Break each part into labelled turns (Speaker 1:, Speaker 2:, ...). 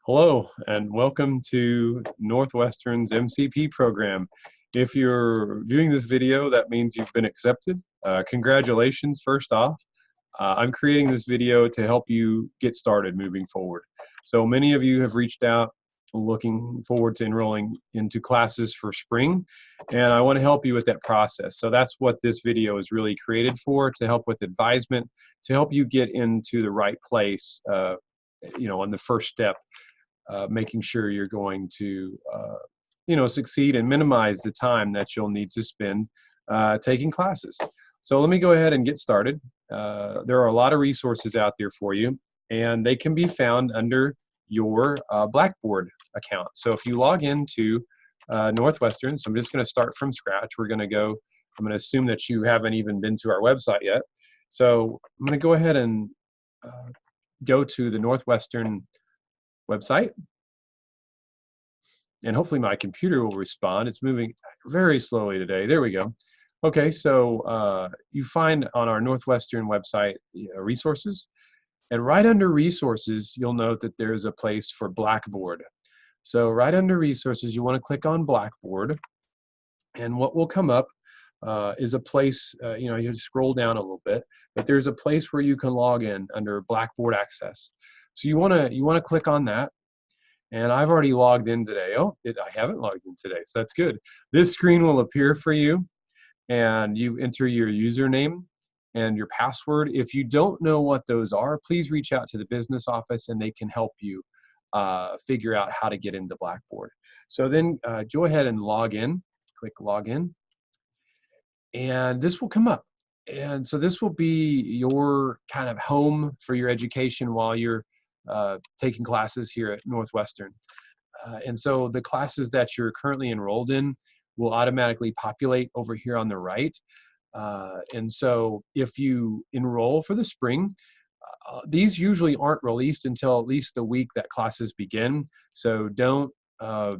Speaker 1: Hello, and welcome to Northwestern's MCP program. If you're viewing this video, that means you've been accepted. Congratulations, first off. I'm creating this video to help you get started moving forward. So many of you have reached out looking forward to enrolling into classes for spring, and I want to help you with that process. So that's what this video is really created for, to help with advisement, to help you get into the right place, on the first step. Making sure you're going to, succeed and minimize the time that you'll need to spend taking classes. So let me go ahead and get started. There are a lot of resources out there for you, and they can be found under your Blackboard account. So if you log into Northwestern, so I'm just going to start from scratch. I'm going to assume that you haven't even been to our website yet. So I'm going to go ahead and go to the Northwestern website, and hopefully my computer will respond. It's moving very slowly today. There we go. Okay, so you find on our Northwestern website resources, and right under resources you'll note that there's a place for Blackboard. So right under resources you want to click on Blackboard, and what will come up is a place, you scroll down a little bit, but there's a place where you can log in under Blackboard Access. So you want to click on that, and I've already logged in today. I haven't logged in today, so that's good. This screen will appear for you, and you enter your username and your password. If you don't know what those are, please reach out to the business office, and they can help you figure out how to get into Blackboard. So then go ahead and log in. Click Login, and this will come up. And so this will be your kind of home for your education while you're taking classes here at Northwestern. And so the classes that you're currently enrolled in will automatically populate over here on the right. And so if you enroll for the spring, these usually aren't released until at least the week that classes begin. So don't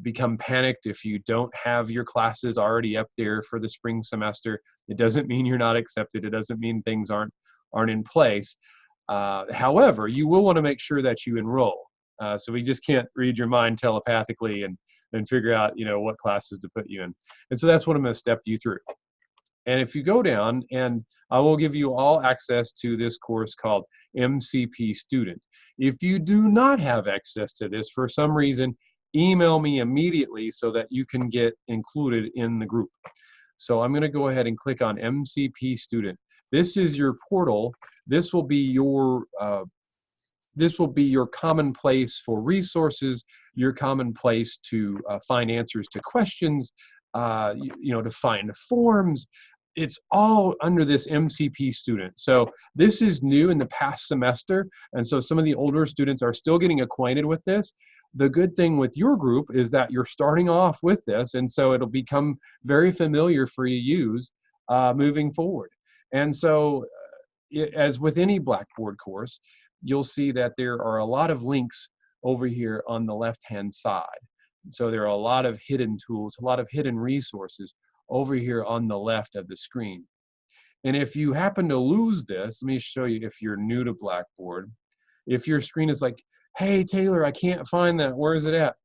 Speaker 1: become panicked if you don't have your classes already up there for the spring semester. It doesn't mean you're not accepted. It doesn't mean things aren't in place. However, you will want to make sure that you enroll. So we just can't read your mind telepathically and figure out, what classes to put you in. And so that's what I'm going to step you through. And if you go down, and I will give you all access to this course called MCP Student. If you do not have access to this for some reason, email me immediately so that you can get included in the group. So I'm going to go ahead and click on MCP Student. This is your portal. This will be your common place for resources, your common place to find answers to questions, to find forms. It's all under this MCP Student. So this is new in the past semester, and so some of the older students are still getting acquainted with this. The good thing with your group is that you're starting off with this, and so it'll become very familiar for you to use moving forward. And so as with any Blackboard course, you'll see that there are a lot of links over here on the left-hand side. So there are a lot of hidden tools, a lot of hidden resources over here on the left of the screen. And if you happen to lose this, let me show you if you're new to Blackboard. If your screen is like, hey, Taylor, I can't find that, where is it at?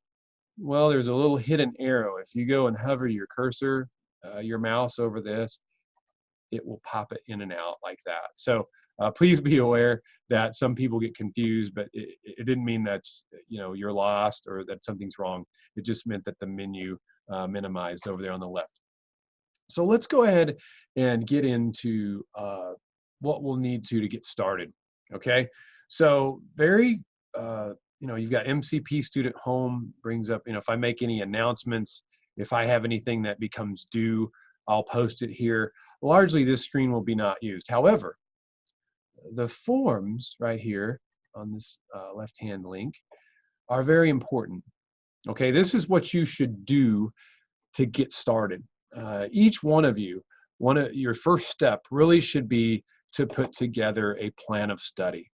Speaker 1: Well, there's a little hidden arrow. If you go and hover your cursor, your mouse over this, it will pop it in and out like that. So please be aware that some people get confused, but it didn't mean that you're lost or that something's wrong. It just meant that the menu minimized over there on the left. So let's go ahead and get into what we'll need to get started. Okay, so you've got MCP Student Home brings up, if I make any announcements, if I have anything that becomes due, I'll post it here. Largely, this screen will be not used. However, the forms right here on this left-hand link are very important. Okay, this is what you should do to get started. Each one of you, your first step really should be to put together a plan of study.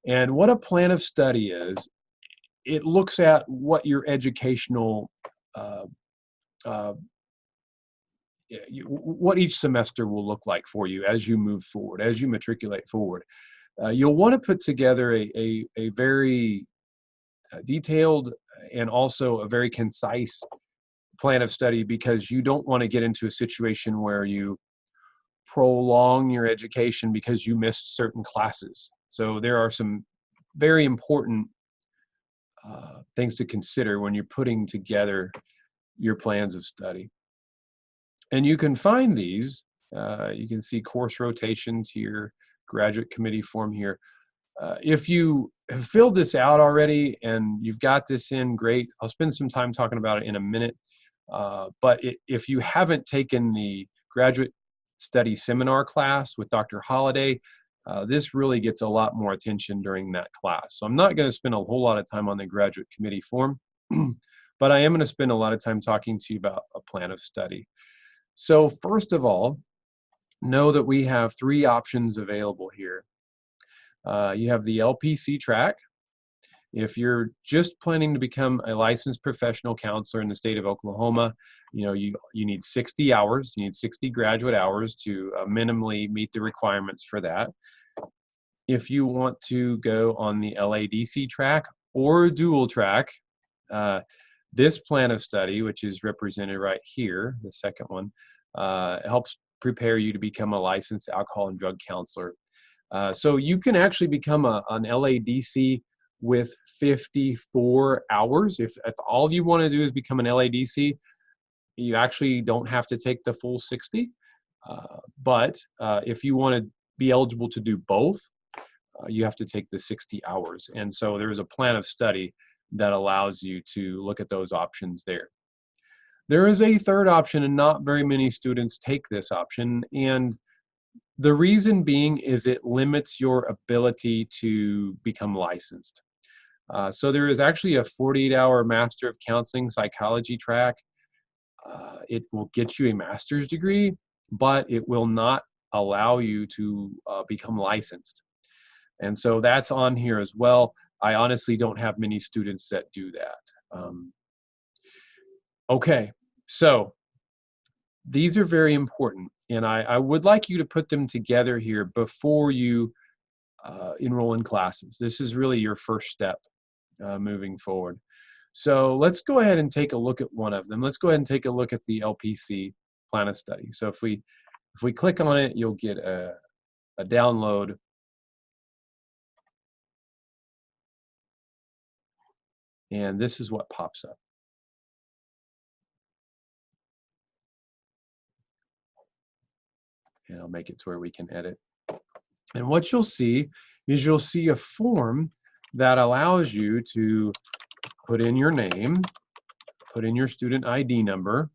Speaker 1: And what a plan of study is, it looks at what your educational what each semester will look like for you as you move forward, as you matriculate forward. You'll want to put together a very detailed and also a very concise plan of study, because you don't want to get into a situation where you prolong your education because you missed certain classes. So there are some very important things to consider when you're putting together your plans of study. And you can find these, you can see course rotations here, graduate committee form here. If you have filled this out already and you've got this in, great. I'll spend some time talking about it in a minute. But if you haven't taken the graduate study seminar class with Dr. Holliday, this really gets a lot more attention during that class. So I'm not going to spend a whole lot of time on the graduate committee form, but I am going to spend a lot of time talking to you about a plan of study. So first of all, know that we have 3 options available here. You have the LPC track. If you're just planning to become a licensed professional counselor in the state of Oklahoma, you need 60 hours. You need 60 graduate hours to minimally meet the requirements for that. If you want to go on the LADC track or dual track, this plan of study, which is represented right here, the second one, helps prepare you to become a licensed alcohol and drug counselor. So you can actually become an LADC with 54 hours. If all you want to do is become an LADC, you actually don't have to take the full 60. But if you want to be eligible to do both, you have to take the 60 hours. And so there is a plan of study that allows you to look at those options there. There is a third option, and not very many students take this option. And the reason being is it limits your ability to become licensed. So there is actually a 48-hour Master of Counseling Psychology track. It will get you a master's degree, but it will not allow you to become licensed. And so that's on here as well. I honestly don't have many students that do that. Okay, so these are very important, and I would like you to put them together here before you enroll in classes. This is really your first step moving forward. So let's go ahead and take a look at one of them. Let's go ahead and take a look at the LPC plan of study. So if we click on it, you'll get a download. And this is what pops up. And I'll make it to where we can edit. And what you'll see is you'll see a form that allows you to put in your name, put in your student ID number,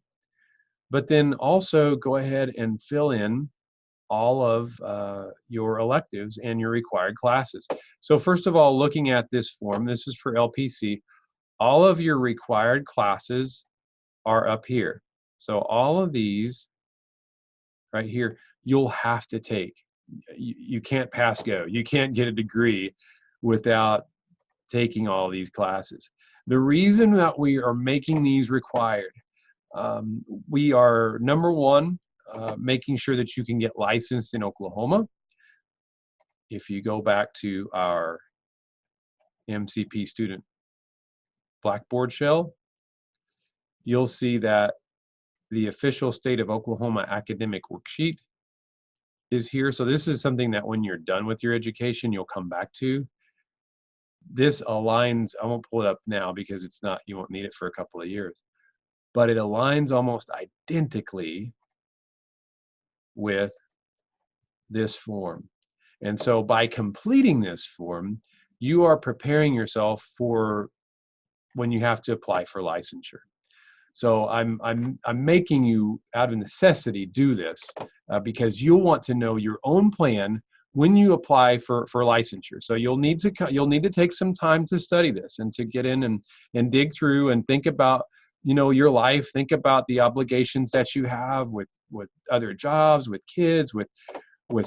Speaker 1: but then also go ahead and fill in all of your electives and your required classes. So first of all, looking at this form, this is for LPC, all of your required classes are up here. So all of these right here, you'll have to take. You can't pass go. You can't get a degree without taking all of these classes. The reason that we are making these required, we are, number one, making sure that you can get licensed in Oklahoma. If you go back to our MCP student Blackboard shell, you'll see that the official state of Oklahoma academic worksheet is here. So this is something that when you're done with your education, you'll come back to. This aligns, I won't pull it up now because it's not, you won't need it for a couple of years, but it aligns almost identically with this form. And so by completing this form, you are preparing yourself for when you have to apply for licensure. So I'm making you out of necessity do this because you'll want to know your own plan when you apply for licensure. So you'll need to take some time to study this and to get in and dig through and think about, you know, your life, think about the obligations that you have with other jobs, with kids, with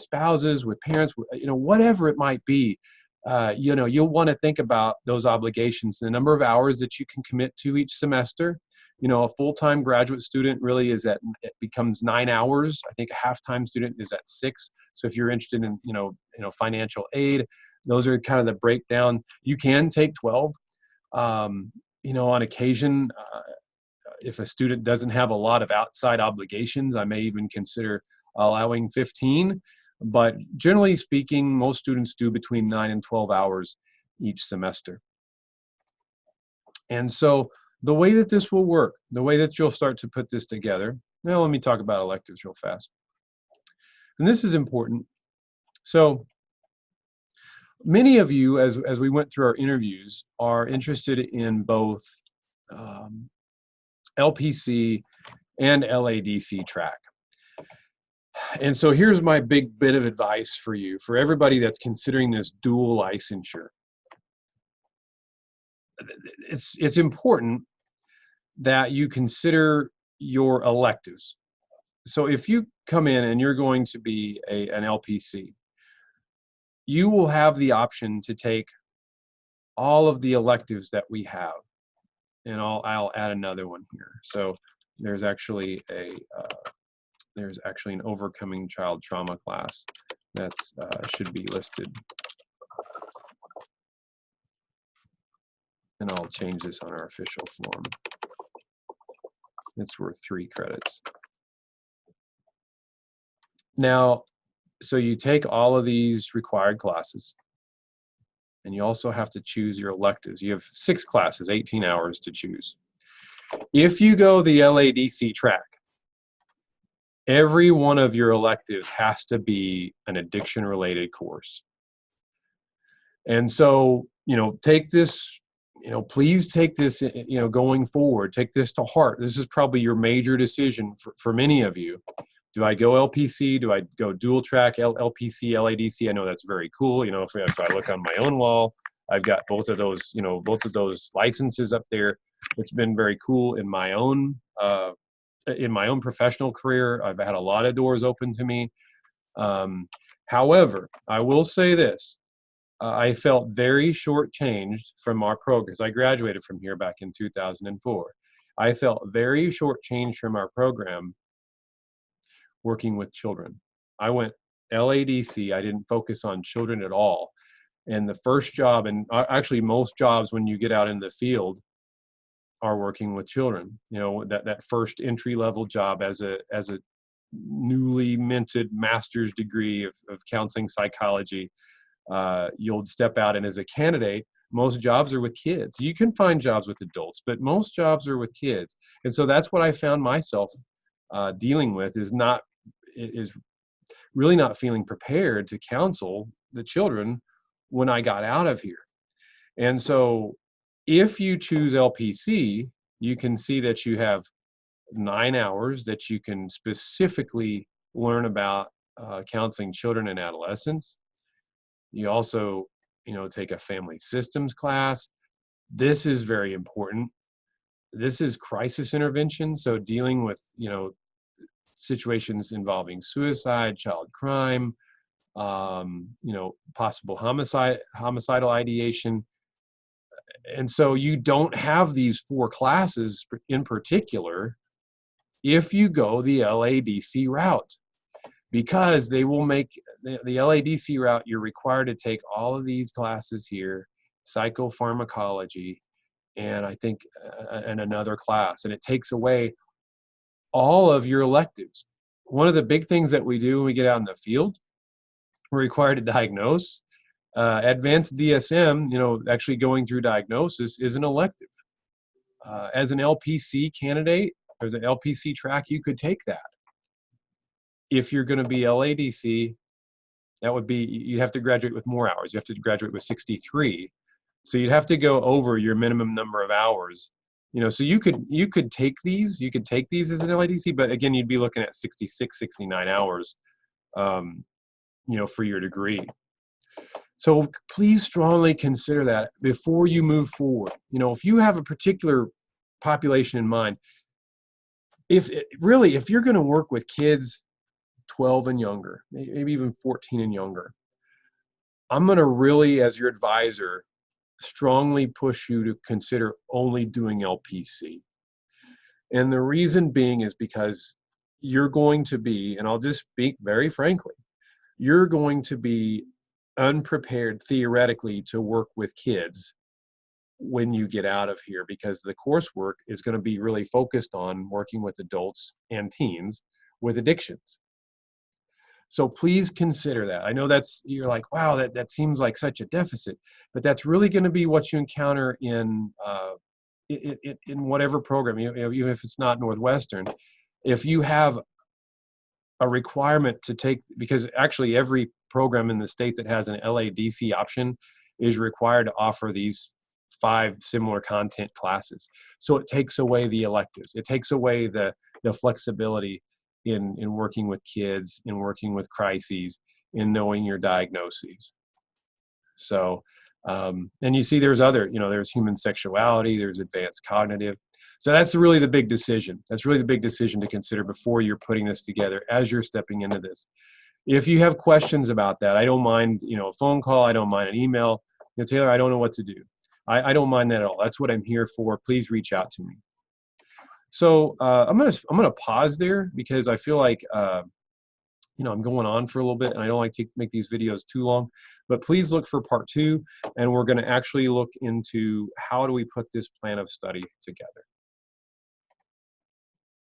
Speaker 1: spouses, with parents, you know, whatever it might be. You know, you'll want to think about those obligations, the number of hours that you can commit to each semester. You know, a full-time graduate student really it becomes 9 hours. I think a half-time student is at 6. So if you're interested in, you know, financial aid, those are kind of the breakdown. You can take 12. You know, on occasion, if a student doesn't have a lot of outside obligations, I may even consider allowing 15. But generally speaking, most students do between 9 and 12 hours each semester. And so the way that this will work, the way that you'll start to put this together, now let me talk about electives real fast. And this is important. So many of you, as we went through our interviews, are interested in both LPC and LADC track. And so here's my big bit of advice for you, for everybody that's considering this dual licensure. It's important that you consider your electives. So if you come in and you're going to be an LPC, you will have the option to take all of the electives that we have. And I'll add another one here. So there's actually an overcoming child trauma class that's should be listed. And I'll change this on our official form. It's worth 3 credits. Now, so you take all of these required classes, and you also have to choose your electives. You have 6 classes, 18 hours to choose. If you go the LADC track, every one of your electives has to be an addiction-related course. And so, you know, take this, you know, please take this, you know, going forward, take this to heart. This is probably your major decision for many of you. Do I go LPC? Do I go dual track, LPC, LADC? I know that's very cool. You know, if I look on my own wall, I've got both of those, you know, both of those licenses up there. It's been very cool in my own professional career. I've had a lot of doors open to me. However, I will say this. I felt very shortchanged from our program because I graduated from here back in 2004. I felt very shortchanged from our program working with children. I went LADC. I didn't focus on children at all. And the first job, and actually most jobs when you get out in the field, are working with children. You know, that first entry level job as a newly minted master's degree of counseling psychology, you'll step out, and as a candidate, most jobs are with kids. You can find jobs with adults, but most jobs are with kids. And so that's what I found myself dealing with, is really not feeling prepared to counsel the children when I got out of here. And so if you choose LPC, you can see that you have 9 hours that you can specifically learn about counseling children and adolescents. You also, you know, take a family systems class. This is very important. This is crisis intervention. So dealing with, you know, situations involving suicide, child crime, you know, possible homicidal ideation. And so you don't have these 4 classes in particular if you go the LADC route, because they will make the LADC route, you're required to take all of these classes here, psychopharmacology, and I think and another class, and it takes away all of your electives. One of the big things that we do when we get out in the field, we're required to diagnose. Advanced DSM, you know, actually going through diagnosis is an elective. As an LPC candidate, there's an LPC track, you could take that. If you're going to be LADC, that would be, you'd have to graduate with more hours. You have to graduate with 63. So you'd have to go over your minimum number of hours. You know, so you could take these as an LADC, but again, you'd be looking at 66, 69 hours, you know, for your degree. So please strongly consider that before you move forward. You know, if you have a particular population in mind, if you're going to work with kids 12 and younger, maybe even 14 and younger, I'm going to really, as your advisor, strongly push you to consider only doing LPC. And the reason being is because you're going to be, and I'll just speak very frankly, you're going to be unprepared theoretically to work with kids when you get out of here, because the coursework is going to be really focused on working with adults and teens with addictions. So please consider that. I know you're like, wow, that seems like such a deficit, but that's really going to be what you encounter in whatever program, even if it's not Northwestern. If you have a requirement to take, because actually every program in the state that has an LADC option is required to offer these 5 similar content classes. So it takes away the electives. It takes away the flexibility in working with kids, in working with crises, in knowing your diagnoses. So, and you see there's there's human sexuality, there's advanced cognitive. So that's really the big decision. That's really the big decision to consider before you're putting this together as you're stepping into this. If you have questions about that, I don't mind, a phone call. I don't mind an email. Taylor, I don't know what to do. I don't mind that at all. That's what I'm here for. Please reach out to me. So I'm gonna pause there, because I feel like I'm going on for a little bit, and I don't like to make these videos too long. But please look for part 2, and we're going to actually look into how do we put this plan of study together.